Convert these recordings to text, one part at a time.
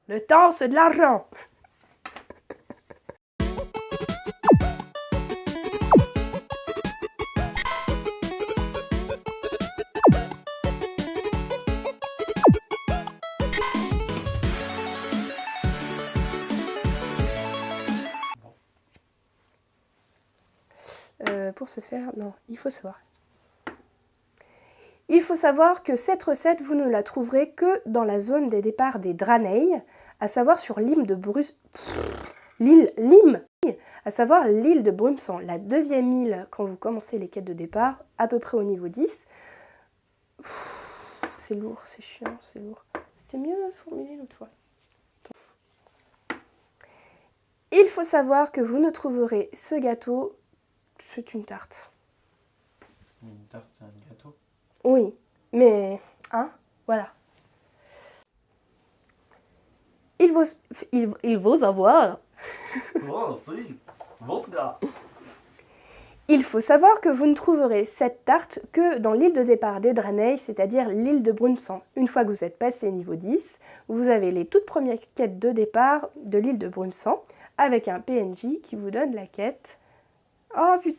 Le temps, c'est de l'argent. Pour ce faire, non, il faut savoir. Il faut savoir que cette recette, vous ne la trouverez que dans la zone des départs des Draneilles, à savoir sur l'île de l'île de Brumsan, la deuxième île quand vous commencez les quêtes de départ, à peu près au niveau 10. C'est lourd, c'est chiant, c'est lourd. C'était mieux formulé l'autre fois. Il faut savoir que vous ne trouverez ce gâteau, c'est une tarte. Une tarte, c'est un gâteau? Oui, mais, hein, voilà. Il faut savoir. Oh, si, vodka. Il faut savoir que vous ne trouverez cette tarte que dans l'île de départ des Draneilles, c'est-à-dire l'île de Brumsan. Une fois que vous êtes passé niveau 10, vous avez les toutes premières quêtes de départ de l'île de Brumsan, avec un PNJ qui vous donne la quête. Oh putain.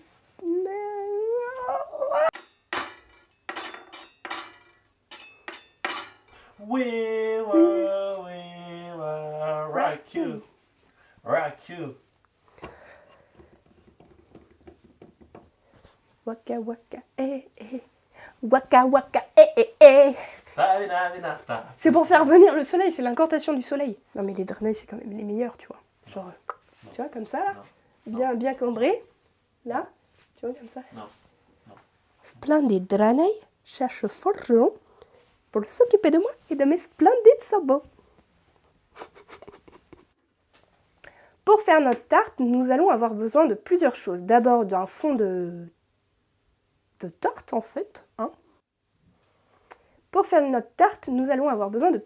We will rock you. Rock you. Waka waka eh eh. Waka waka eh eh eh. C'est pour faire venir le soleil, c'est l'incantation du soleil. Non mais les Draneilles c'est quand même les meilleurs, tu vois. Genre, tu vois comme ça là, bien cambré. Là, tu vois comme ça. Non. Splendide Draneille cherche forgeron pour s'occuper de moi et de mes splendides sabots. Pour faire notre tarte, nous allons avoir besoin de plusieurs choses. D'abord d'un fond de tarte en fait. Hein. Pour faire notre tarte, nous allons avoir besoin de...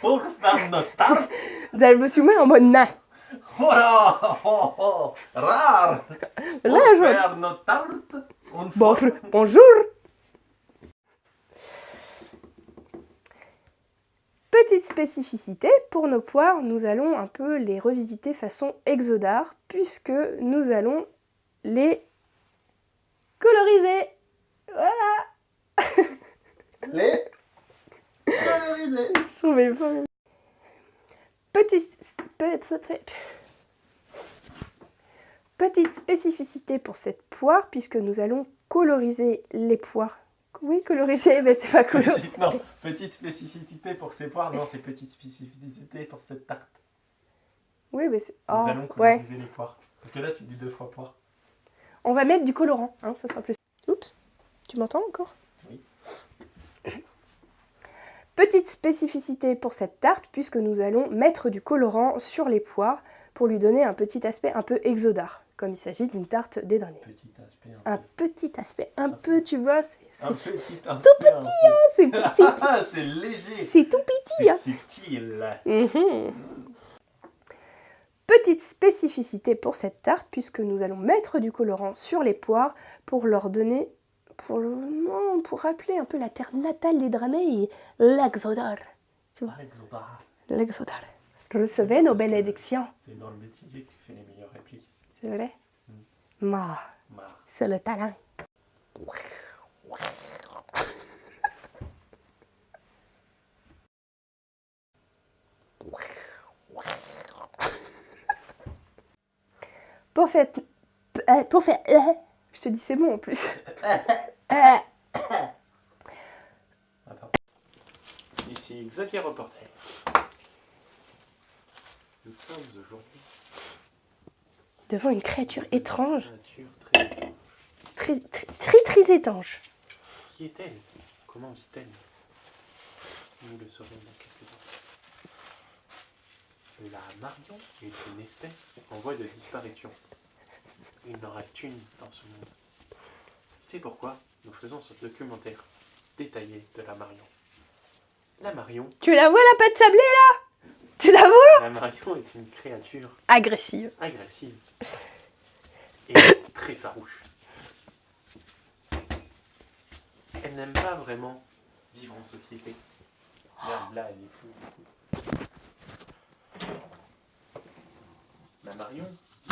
Pour faire notre tarte. Vous allez vous soumettre en mode nain. Oh, rare. Pour Là, je... faire notre tarte. Bonjour. Petite spécificité, pour nos poires, nous allons un peu les revisiter façon Exodar, puisque nous allons les coloriser. Voilà. Les coloriser. Petite spécificité pour cette poire, puisque nous allons coloriser les poires. Oui, coloriser, mais c'est pas coloriser. Petite spécificité pour ces poires, non, c'est petite spécificité pour cette tarte. Oui, mais c'est... Nous allons coloriser les poires. Parce que là, tu dis 2 fois poire. On va mettre du colorant, hein, ça sera plus... Oups, tu m'entends encore? Oui. Petite spécificité pour cette tarte, puisque nous allons mettre du colorant sur les poires pour lui donner un petit aspect un peu exodar, comme il s'agit d'une tarte des Draneilles. Un petit aspect, un peu, tu vois, c'est tout petit, hein, c'est léger. C'est tout petit, hein. C'est subtil. Petite spécificité pour cette tarte, puisque nous allons mettre du colorant sur les poires pour leur donner, pour rappeler un peu la terre natale des Draneilles, l'Exodar. Tu vois, l'Exodar. Recevez nos bénédictions. C'est dans le bêtisier que tu fais les meilleures répliques. C'est vrai? C'est le talent. Pour faire, je te dis c'est bon en plus. Attends. Ici Xavier Reporter. Nous sommes aujourd'hui devant une créature étrange. Très Très étrange. Qui est-elle? Comment vit-elle? Nous le saurons dans quelques instants. La Marion est une espèce en voie de disparition. Il n'en reste une dans ce monde. C'est pourquoi nous faisons ce documentaire détaillé de la Marion. La Marion... Tu la vois la patte sablée là? Tu la vois? La Marion est une créature agressive et très farouche. Elle n'aime pas vraiment vivre en société. Regarde, là, elle est floue. Marion,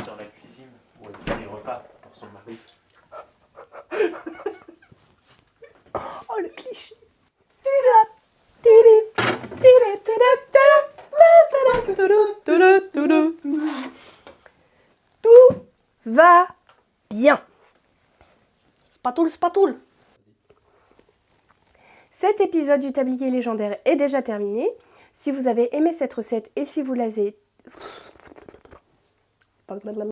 dans la cuisine, où elle fait des repas pour son mari. Oh, le cliché. Tout va bien. Spatoule, spatoule. Cet épisode du tablier légendaire est déjà terminé. Si vous avez aimé cette recette et si vous l'avez...